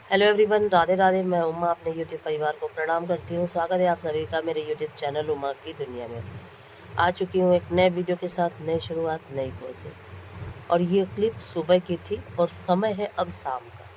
Hello everyone, Radhe Radhe. मैं उमा अपने YouTube परिवार को प्रणाम करती हूँ। स्वागत है आप सभी का मेरे यूट्यूब चैनल उमा की दुनिया में। आ चुकी हूँ एक नए वीडियो के साथ, नई शुरुआत, नई कोशिश। और ये क्लिप सुबह की थी और समय है अब शाम का।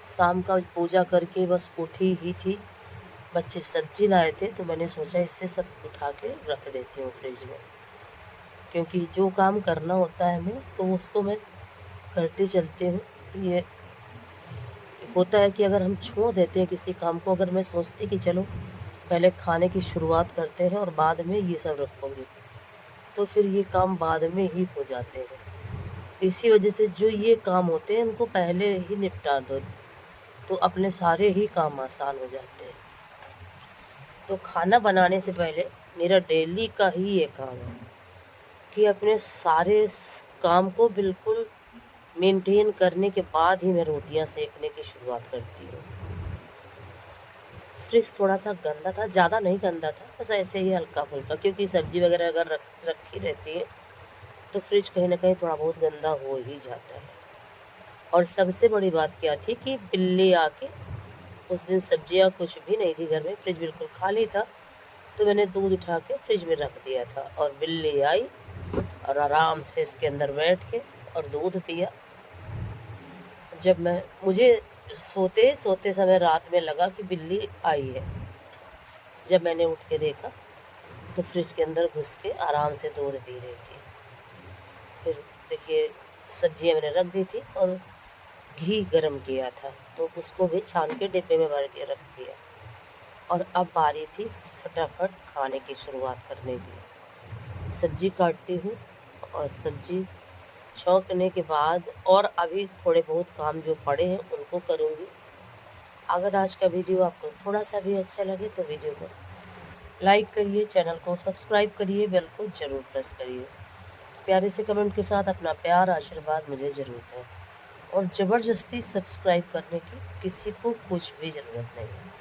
शाम का पूजा करके बस उठी ही थी। बच्चे सब्जी लाए थे तो मैंने सोचा इससे सब उठा के रख देती हूँ फ्रिज में, क्योंकि जो काम करना होता है हमें तो उसको मैं करते चलते हूँ। ये होता है कि अगर हम छोड़ देते हैं किसी काम को, अगर मैं सोचती कि चलो पहले खाने की शुरुआत करते हैं और बाद में ये सब रखोगे, तो फिर ये काम बाद में ही हो जाते हैं। इसी वजह से जो ये काम होते हैं उनको पहले ही निपटा दो तो अपने सारे ही काम आसान हो जाते हैं। तो खाना बनाने से पहले मेरा डेली का ही ये काम है कि अपने सारे काम को बिल्कुल मेंटेन करने के बाद ही मैं रोटियां सेकने की शुरुआत करती हूँ। फ्रिज थोड़ा सा गंदा था, ज़्यादा नहीं गंदा था, बस ऐसे ही हल्का फुल्का, क्योंकि सब्जी वगैरह अगर रखी रहती है तो फ्रिज कहीं ना कहीं थोड़ा बहुत गंदा हो ही जाता है। और सबसे बड़ी बात क्या थी कि बिल्ली आके, उस दिन सब्जियां कुछ भी नहीं थी घर में, फ्रिज बिल्कुल खाली था, तो मैंने दूध उठा के फ्रिज में रख दिया था और बिल्ली आई और आराम से इसके अंदर बैठ के और दूध पिया। जब मुझे सोते सोते समय रात में लगा कि बिल्ली आई है, जब मैंने उठ के देखा तो फ्रिज के अंदर घुस के आराम से दूध पी रही थी। फिर देखिए, सब्जियां मैंने रख दी थी और घी गरम किया था तो उसको भी छान के डिब्बे में भर के रख दिया। और अब बारी थी फटाफट खाने की शुरुआत करने की। सब्जी काटती हूँ और सब्जी छौंकने के बाद और अभी थोड़े बहुत काम जो पड़े हैं उनको करूँगी। अगर आज का वीडियो आपको थोड़ा सा भी अच्छा लगे तो वीडियो को लाइक करिए, चैनल को सब्सक्राइब करिए, बेल को ज़रूर प्रेस करिए। प्यारे से कमेंट के साथ अपना प्यार आशीर्वाद मुझे ज़रूर दें। और ज़बरदस्ती सब्सक्राइब करने की किसी को कुछ भी ज़रूरत नहीं है।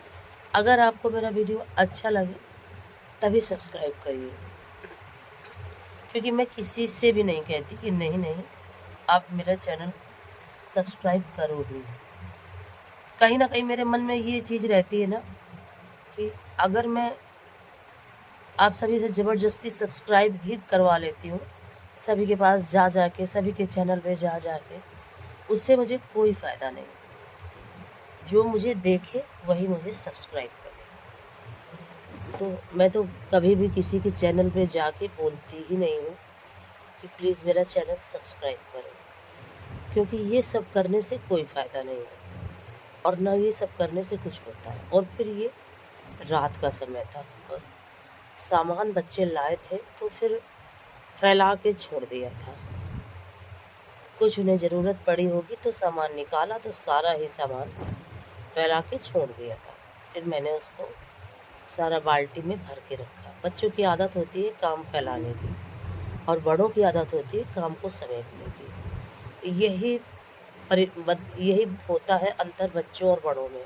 अगर आपको मेरा वीडियो अच्छा लगे तभी सब्सक्राइब करिए, क्योंकि मैं किसी से भी नहीं कहती कि नहीं नहीं आप मेरा चैनल सब्सक्राइब करो ही। कहीं ना कहीं मेरे मन में ये चीज़ रहती है ना कि अगर मैं आप सभी से ज़बरदस्ती सब्सक्राइब भी करवा लेती हूँ, सभी के पास जा जा के, सभी के चैनल पे जा जा के, उससे मुझे कोई फ़ायदा नहीं। जो मुझे देखे वही मुझे सब्सक्राइब करे। तो मैं तो कभी भी किसी के चैनल पे जाके बोलती ही नहीं हूँ कि प्लीज़ मेरा चैनल सब्सक्राइब करो, क्योंकि ये सब करने से कोई फ़ायदा नहीं है और ना ये सब करने से कुछ होता है। और फिर ये रात का समय था और सामान बच्चे लाए थे तो फिर फैला के छोड़ दिया था। कुछ उन्हें ज़रूरत पड़ी होगी तो सामान निकाला तो सारा ही सामान फैला के छोड़ दिया था। फिर मैंने उसको सारा बाल्टी में भर के रखा। बच्चों की आदत होती है काम फैलाने की और बड़ों की आदत होती है काम को समेटने की। यही होता है अंतर बच्चों और बड़ों में,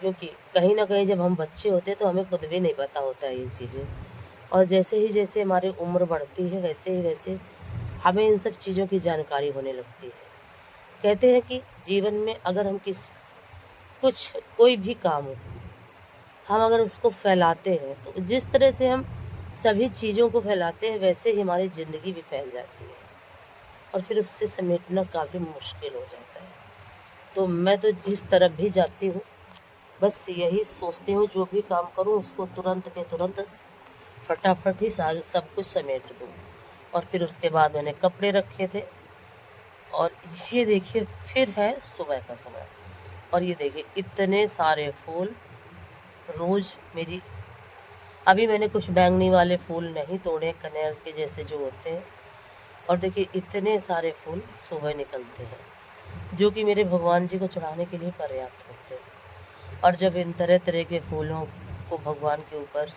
क्योंकि कहीं ना कहीं जब हम बच्चे होते हैं तो हमें खुद भी नहीं पता होता है ये चीज़ें, और जैसे हमारी उम्र बढ़ती है वैसे ही वैसे हमें इन सब चीज़ों की जानकारी होने लगती है। कहते हैं कि जीवन में अगर हम कोई भी काम हो, हम अगर उसको फैलाते हैं तो जिस तरह से हम सभी चीज़ों को फैलाते हैं वैसे ही हमारी ज़िंदगी भी फैल जाती है और फिर उससे समेटना काफ़ी मुश्किल हो जाता है। तो मैं तो जिस तरफ भी जाती हूँ बस यही सोचती हूँ, जो भी काम करूँ उसको तुरंत के तुरंत फटाफट ही सारे सब कुछ समेट दूँ। और फिर उसके बाद मैंने कपड़े रखे थे और ये देखिए फिर है सुबह का समय और ये देखिए इतने सारे फूल। रोज़ मेरी अभी मैंने कुछ बैंगनी वाले फूल नहीं तोड़े, कनेर के जैसे जो होते हैं, और देखिए इतने सारे फूल सुबह निकलते हैं जो कि मेरे भगवान जी को चढ़ाने के लिए पर्याप्त होते हैं। और जब इन तरह तरह के फूलों को भगवान के ऊपर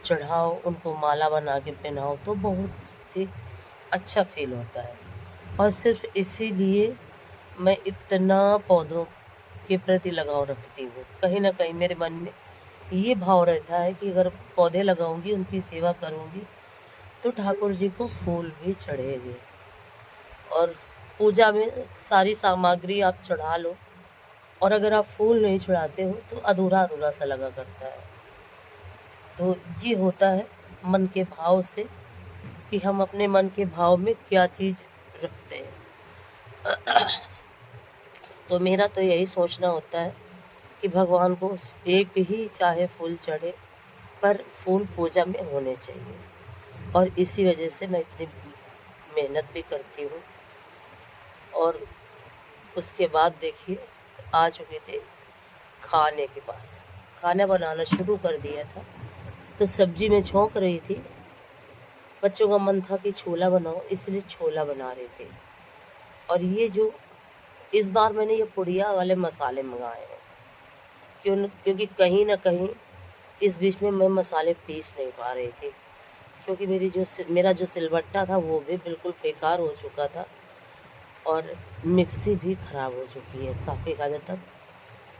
चढ़ाओ, उनको माला बना के पहनाओ तो बहुत ही अच्छा फील होता है। और सिर्फ इसीलिए मैं इतना पौधों के प्रति लगाव रखती हूँ। कहीं ना कहीं मेरे मन में ये भाव रहता है कि अगर पौधे लगाऊंगी, उनकी सेवा करूंगी तो ठाकुर जी को फूल भी चढ़ेंगे। और पूजा में सारी सामग्री आप चढ़ा लो, और अगर आप फूल नहीं छुड़ाते हो तो अधूरा अधूरा सा लगा करता है। तो ये होता है मन के भाव से, कि हम अपने मन के भाव में क्या चीज़ रखते हैं। तो मेरा तो यही सोचना होता है कि भगवान को एक ही चाहे फूल चढ़े, पर फूल पूजा में होने चाहिए। और इसी वजह से मैं इतनी मेहनत भी करती हूँ। और उसके बाद देखिए, आ चुके थे खाने के पास। खाना बनाना शुरू कर दिया था। तो सब्जी में छौंक रही थी, बच्चों का मन था कि छोला बनाओ, इसलिए छोला बना रहे थे। और ये जो इस बार मैंने ये पुड़िया वाले मसाले मंगाए हैं, क्योंकि कहीं ना कहीं इस बीच में मैं मसाले पीस नहीं पा रही थी, क्योंकि मेरा जो सिलबट्टा था वो भी बिल्कुल बेकार हो चुका था, और मिक्सी भी ख़राब हो चुकी है काफ़ी हद तक।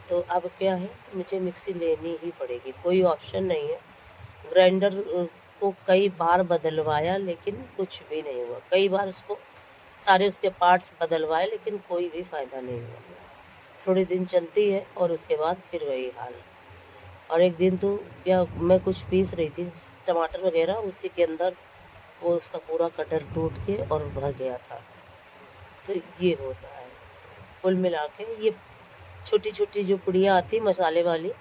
तो अब क्या है, मुझे मिक्सी लेनी ही पड़ेगी, कोई ऑप्शन नहीं है। ग्राइंडर को कई बार बदलवाया, लेकिन कुछ भी नहीं हुआ। कई बार उसको सारे उसके पार्ट्स बदलवाए, लेकिन कोई भी फ़ायदा नहीं हुआ। थोड़े दिन चलती है और उसके बाद फिर वही हाल। और एक दिन तो क्या, मैं कुछ पीस रही थी टमाटर वगैरह, उसी के अंदर वो उसका पूरा कटर टूट के और भर गया था। तो ये होता है। कुल मिला के ये छोटी छोटी जो पुड़िया आती है मसाले वाली,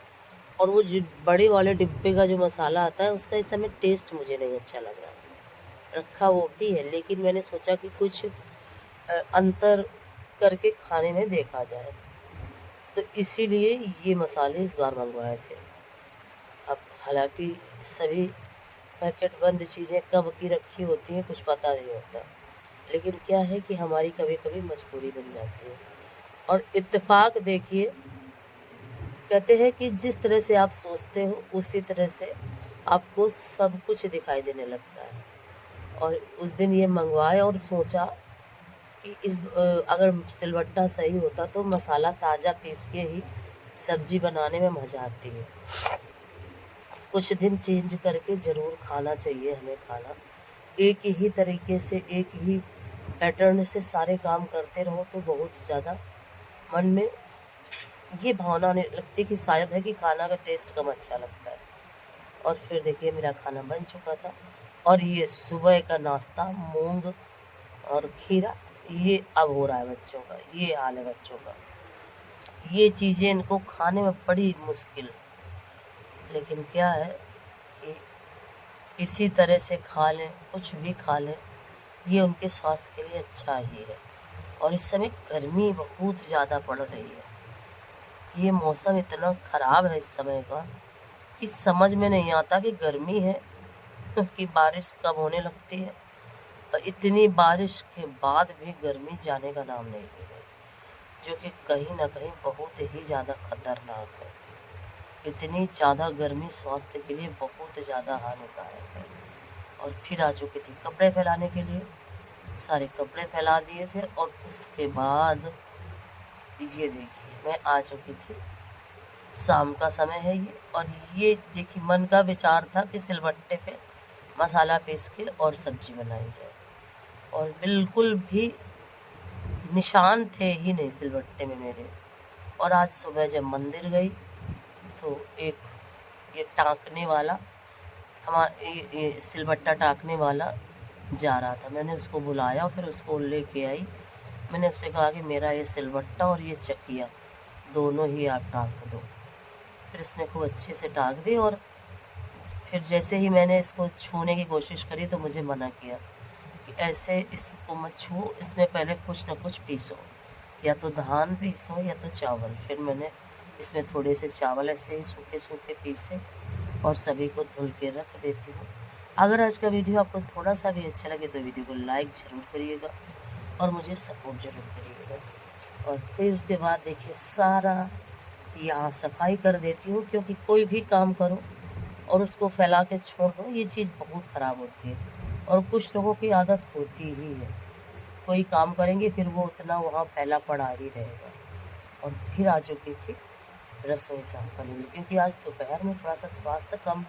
और वो जो बड़े वाले डिब्बे का जो मसाला आता है, उसका इस समय टेस्ट मुझे नहीं अच्छा लग रहा है। रखा वो भी है, लेकिन मैंने सोचा कि कुछ अंतर करके खाने में देखा जाए, तो इसीलिए ये मसाले इस बार मंगवाए थे। अब हालांकि सभी पैकेट बंद चीज़ें कब की रखी होती हैं कुछ पता नहीं होता, लेकिन क्या है कि हमारी कभी कभी मजबूरी बन जाती है। और इत्तेफाक देखिए, कहते हैं कि जिस तरह से आप सोचते हो उसी तरह से आपको सब कुछ दिखाई देने लगता है। और उस दिन ये मंगवाए और सोचा कि अगर सिलवट्टा सही होता तो मसाला ताज़ा पीस के ही सब्जी बनाने में मज़ा आती है। कुछ दिन चेंज करके ज़रूर खाना चाहिए हमें खाना। एक ही तरीके से, एक ही पैटर्न से सारे काम करते रहो तो बहुत ज़्यादा मन में ये भावना आने लगती कि शायद है कि खाना का टेस्ट कम अच्छा लगता है। और फिर देखिए मेरा खाना बन चुका था, और ये सुबह का नाश्ता मूंग और खीरा, ये अब हो रहा है बच्चों का, ये हाल है बच्चों का। ये चीज़ें इनको खाने में बड़ी मुश्किल, लेकिन क्या है कि इसी तरह से खा लें, कुछ भी खा लें, ये उनके स्वास्थ्य के लिए अच्छा ही है। और इस समय गर्मी बहुत ज़्यादा पड़ रही है। ये मौसम इतना ख़राब है इस समय का कि समझ में नहीं आता कि गर्मी है कि बारिश कब होने लगती है। और इतनी बारिश के बाद भी गर्मी जाने का नाम नहीं ले रही, जो कि कहीं ना कहीं बहुत ही ज़्यादा खतरनाक है। इतनी ज़्यादा गर्मी स्वास्थ्य के लिए बहुत ज़्यादा हानिकारक है। और फिर आ चुकी थी कपड़े फैलाने के लिए, सारे कपड़े फैला दिए थे। और उसके बाद ये देखिए मैं आ चुकी थी, शाम का समय है ये, और ये देखिए मन का विचार था कि सिलबट्टे पे मसाला पीस के और सब्जी बनाई जाए, और बिल्कुल भी निशान थे ही नहीं सिलबट्टे में मेरे। और आज सुबह जब मंदिर गई तो एक ये टाँकने वाला, ये सिलबट्टा टाँकने वाला जा रहा था। मैंने उसको बुलाया और फिर उसको लेके आई। मैंने उससे कहा कि मेरा ये सिलबट्टा और ये चकिया दोनों ही आप टाँक दो। फिर उसने खूब अच्छे से टाँक दी, और फिर जैसे ही मैंने इसको छूने की कोशिश करी तो मुझे मना किया कि ऐसे इसको मत छुओ, इसमें पहले कुछ ना कुछ पीसो, या तो धान पीसो या तो चावल। फिर मैंने इसमें थोड़े से चावल ऐसे ही सूखे सूखे पीसे और सभी को धुल के रख देती हूँ। अगर आज का वीडियो आपको थोड़ा सा भी अच्छा लगे तो वीडियो को लाइक ज़रूर करिएगा और मुझे सपोर्ट ज़रूर करिएगा। और फिर उसके बाद देखिए सारा यहाँ सफाई कर देती हूँ, क्योंकि कोई भी काम करो और उसको फैला के छोड़ दो, ये चीज़ बहुत ख़राब होती है। और कुछ लोगों की आदत होती ही है, कोई काम करेंगे फिर वो उतना वहाँ फैला पड़ा ही रहेगा। और फिर आ चुकी थी रसोई साफ करने के लिए, क्योंकि आज दोपहर में थोड़ा सा स्वास्थ्य कम,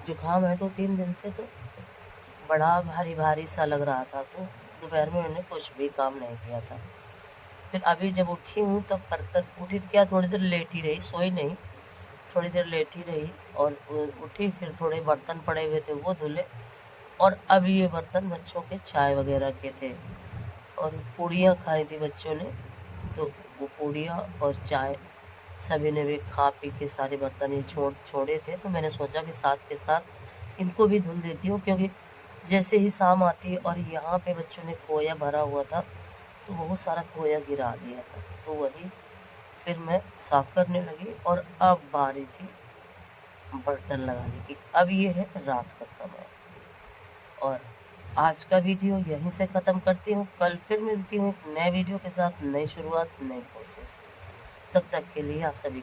जुकाम है 2-3 दिन से, तो बड़ा भारी भारी सा लग रहा था। तो दोपहर में मैंने कुछ भी काम नहीं किया था। फिर अभी जब उठी हूँ तब बर्तन उठी तो क्या थोड़ी देर लेटी रही, सोई नहीं, थोड़ी देर लेटी रही और उठी, फिर थोड़े बर्तन पड़े हुए थे वो धुले। और अब ये बर्तन बच्चों के चाय वगैरह के थे और पूड़ियाँ खाई थी बच्चों ने, तो वो पूड़ियाँ और चाय सभी ने भी खा पी के सारे बर्तन ये छोड़े थे। तो मैंने सोचा कि साथ के साथ इनको भी धुल देती हूँ, क्योंकि जैसे ही शाम आती है और यहाँ पे बच्चों ने खोया भरा हुआ था तो बहुत सारा खोया गिरा दिया था, तो वही फिर मैं साफ़ करने लगी। और अब बारी थी बर्तन लगाने की। अब ये है रात का समय और आज का वीडियो यहीं से ख़त्म करती हूँ। कल फिर मिलती हूँ एक नए वीडियो के साथ, नई शुरुआत, नई कोशिश। तब तक के लिए आप सभी